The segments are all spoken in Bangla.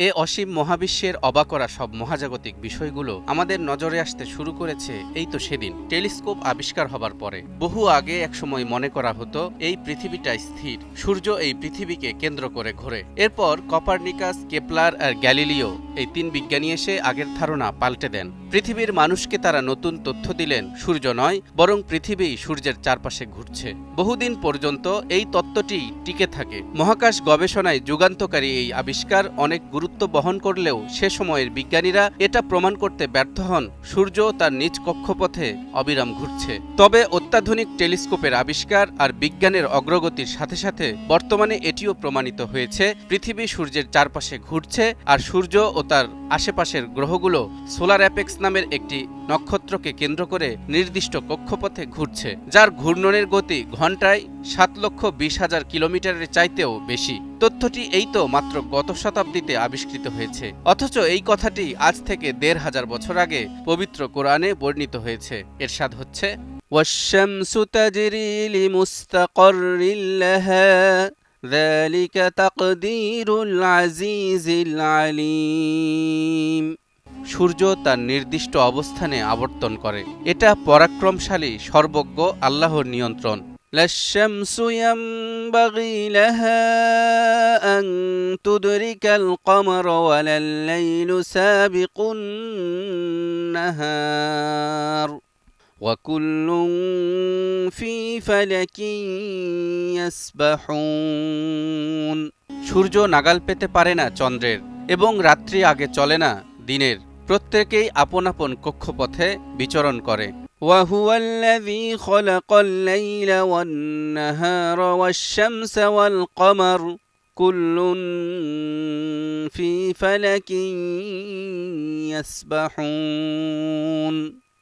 এ অসীম মহাবিশ্বের অবাক করা সব মহাজাগতিক বিষয়গুলো আমাদের নজরে আসতে শুরু করেছে এই তো সেদিন টেলিস্কোপ আবিষ্কার হবার পরে। বহু আগে একসময় মনে করা হতো এই পৃথিবীটা স্থির, সূর্য এই পৃথিবীকে কেন্দ্র করে ঘোরে। এরপর কপারনিকাস, কেপলার আর গ্যালিলিও এই তিন বিজ্ঞানী এসে আগের ধারণা পাল্টে দেন। পৃথিবীর মানুষকে তারা নতুন তথ্য দিলেন, সূর্য নয় বরং পৃথিবী সূর্যের চারপাশে ঘুরছে। বহুদিন পর্যন্ত এই তত্ত্বটি টিকে থাকে। মহাকাশ গবেষণায় যুগান্তকারী এই আবিষ্কার অনেক গুরুত্ব বহন করলেও সে সময়ের বিজ্ঞানীরা এটা প্রমাণ করতে ব্যর্থ হন সূর্য তার নিজ কক্ষপথে অবিরাম ঘুরছে। তবে অত্যাধুনিক টেলিস্কোপের আবিষ্কার আর বিজ্ঞানের অগ্রগতির সাথে সাথে বর্তমানে এটিও প্রমাণিত হয়েছে পৃথিবী সূর্যের চারপাশে ঘুরছে আর সূর্য ও তার আশেপাশের গ্রহগুলো সোলার অ্যাপেক্স নামের একটি নক্ষত্রকে কেন্দ্র করে নির্দিষ্ট কক্ষপথে ঘুরছে, যার ঘূর্ণনের গতি ঘণ্টায় 7,20,000 কিলোমিটারের চাইতেও বেশি। তথ্যটি এই তো মাত্র গত শতাব্দীতে আবিষ্কৃত হয়েছে, অথচ এই কথাটি আজ থেকে 1,500 বছর আগে পবিত্র কোরআনে বর্ণিত হয়েছে। এরশাদ হচ্ছে, ওয়াশ-শামসু তাজরি লিমুস্তাকাররিন লাহা যালিকা তাকদীরুল আজিজিল আলীম। সূর্য তার নির্দিষ্ট অবস্থানে আবর্তন করে, এটা পরাক্রমশালী সর্বজ্ঞ আল্লাহর নিয়ন্ত্রণ। লাশ-শামসু ইয়ানবাগী লাহা আন তুদরিকাল কমর ওয়ালাল লাইলু সাবিকুন নাহার ওয়া কুল্লুন ফি ফালাকিন ইয়াসবাহুন। সূর্য নাগাল পেতে পারে না চন্দ্রের এবং রাত্রি আগে চলে না দিনের। প্রত্যেকেই আপন আপন কক্ষপথে বিচরণ করে। ওয়াহুয়াল্লাযী খালাকাল লাইলা ওয়ান নাহারা ওয়াশ-শামসা ওয়াল কমর কুল্লুন ফি ফালাকিন ইয়াসবাহুন।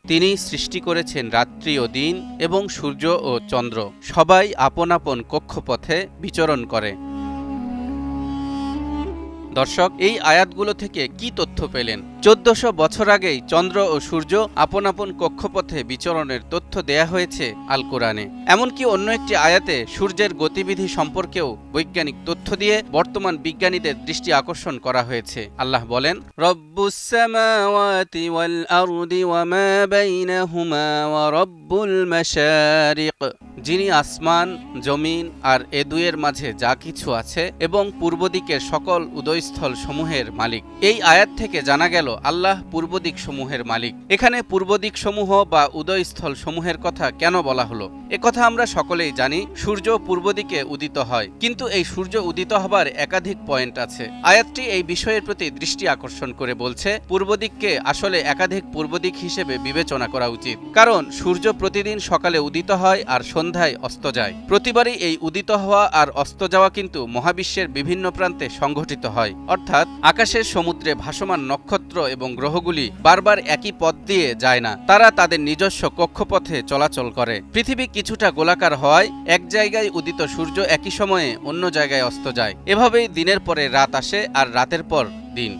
তিনি সৃষ্টি করেছেন রাত্রি ও দিন এবং সূর্য ও চন্দ্র, সবাই আপন আপন কক্ষপথে বিচরণ করে। দর্শক, এই আয়াতগুলো থেকে কি তথ্য পেলেন? 1400 বছর আগেই চন্দ্র ও সূর্য আপন আপন কক্ষপথে বিচরণের তথ্য দেয়া হয়েছে আল কোরআনে। এমনকি অন্য একটি আয়াতে সূর্যের গতিবিধি সম্পর্কেও বৈজ্ঞানিক তথ্য দিয়ে বর্তমান বিজ্ঞানীদের দৃষ্টি আকর্ষণ করা হয়েছে। আল্লাহ বলেন, রব্বুস সামাওয়াতি ওয়াল আরদি ওয়া মা বাইনাহুমা ওয়া রব্বুল মাশারিক। যিনি আসমান, জমিন আর এ দুয়ের মাঝে যা কিছু আছে এবং পূর্ব দিকের সকল উদয়স্থল সমূহের মালিক। এই আয়াত থেকে জানা গেল আল্লাহ পূর্ব দিক সমূহের মালিক। এখানে পূর্ব দিক সমূহ বা উদয়স্থল সমূহের কথা কেন বলা হলো? একথা আমরা সকলেই জানি, সূর্য পূর্ব দিকে উদিত হয়, কিন্তু এই সূর্য উদিত হবার একাধিক পয়েন্ট আছে। আয়াতটি এই বিষয়ের প্রতি দৃষ্টি আকর্ষণ করে বলছে পূর্ব দিককে আসলে একাধিক পূর্ব দিক হিসেবে বিবেচনা করা উচিত, কারণ সূর্য প্রতিদিন সকালে উদিত হয় আর সন্ধ্যায় অস্ত যায়। প্রতিবারই এই উদিত হওয়া আর অস্ত যাওয়া কিন্তু মহাবিশ্বের বিভিন্ন প্রান্তে সংঘটিত হয়, অর্থাৎ আকাশের সমুদ্রে ভাসমান নক্ষত্র এবং গ্রহগুলি বারবার একই পথ দিয়ে যায় না, তারা তাদের নিজস্ব কক্ষপথে চলাচল করে। পৃথিবী কিছুটা গোলাকার হওয়ায় এক জায়গায় উদিত সূর্য একই সময়ে অন্য জায়গায় অস্ত যায়। এভাবেই দিনের পরে রাত আসে আর রাতের পর দিন।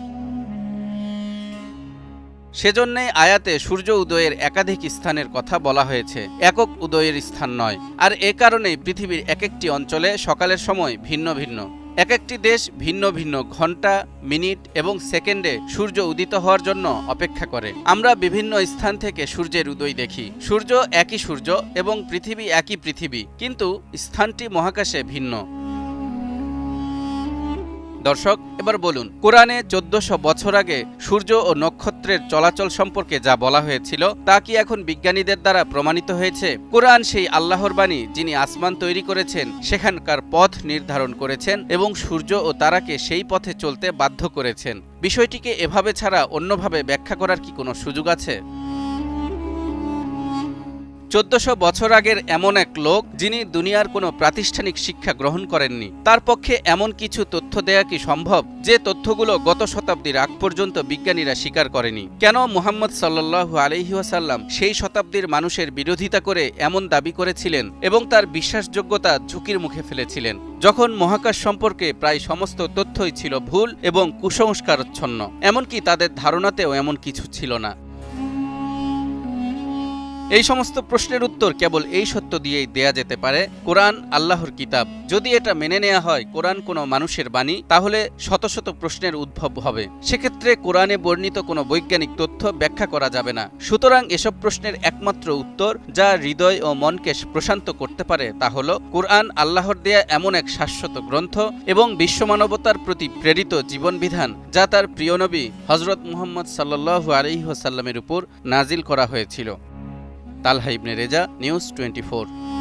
সেজন্যই আয়াতে সূর্য উদয়ের একাধিক স্থানের কথা বলা হয়েছে, একক উদয়ের স্থান নয়। আর এ কারণেই পৃথিবীর এক একটি অঞ্চলে সকালের সময় ভিন্ন ভিন্ন, এক একটি দেশ ভিন্ন ভিন্ন ঘন্টা, মিনিট এবং সেকেন্ডে সূর্য উদিত হওয়ার জন্য অপেক্ষা করে। আমরা বিভিন্ন স্থান থেকে সূর্যের উদয় দেখি। সূর্য একই সূর্য এবং পৃথিবী একই পৃথিবী, কিন্তু স্থানটি মহাকাশে ভিন্ন। দর্শক, এবার বলুন, কোরআনে 1400 বছর আগে সূর্য ও নক্ষত্রের চলাচল সম্পর্কে যা বলা হয়েছিল তা কি এখন বিজ্ঞানীদের দ্বারা প্রমাণিত হয়েছে? কোরআন সেই আল্লাহর বাণী, যিনি আসমান তৈরি করেছেন, সেখানকার পথ নির্ধারণ করেছেন এবং সূর্য ও তারাকে সেই পথে চলতে বাধ্য করেছেন। বিষয়টিকে এভাবে ছাড়া অন্যভাবে ব্যাখ্যা করার কি কোনো সুযোগ আছে? 1400 বছর আগের এমন এক লোক, যিনি দুনিয়ার কোনো প্রাতিষ্ঠানিক শিক্ষা গ্রহণ করেননি, তার পক্ষে এমন কিছু তথ্য দেয়া কি সম্ভব যে তথ্যগুলো গত শতাব্দীর আগ পর্যন্ত বিজ্ঞানীরা স্বীকার করেনি? কেন মুহাম্মদ সাল্লাল্লাহু আলাইহি ওয়াসাল্লাম সেই শতাব্দীর মানুষের বিরোধিতা করে এমন দাবি করেছিলেন এবং তার বিশ্বাসযোগ্যতা ঝুঁকির মুখে ফেলেছিলেন, যখন মহাকাশ সম্পর্কে প্রায় সমস্ত তথ্যই ছিল ভুল এবং কুসংস্কারাচ্ছন্ন? এমনকি তাদের ধারণাতেও এমন কিছু ছিল না। এই সমস্ত প্রশ্নের উত্তর কেবল এই সত্য দিয়েই দেয়া যেতে পারে, কোরআন আল্লাহর কিতাব। যদি এটা মেনে নেওয়া হয় কোরআন কোনো মানুষের বাণী, তাহলে শত শত প্রশ্নের উদ্ভব হবে। সেক্ষেত্রে কোরআনে বর্ণিত কোনো বৈজ্ঞানিক তথ্য ব্যাখ্যা করা যাবে না। সুতরাং এসব প্রশ্নের একমাত্র উত্তর যা হৃদয় ও মনকে প্রশান্ত করতে পারে তা হল কোরআন আল্লাহর দেয়া এমন এক শাশ্বত গ্রন্থ এবং বিশ্বমানবতার প্রতি প্রেরিত জীবনবিধান যা তার প্রিয় নবী হযরত মুহাম্মদ সাল্লাল্লাহু আলাইহি ওয়াসাল্লামের উপর নাজিল করা হয়েছিল। তালহা ইবনে রেজা, নিউজ 24।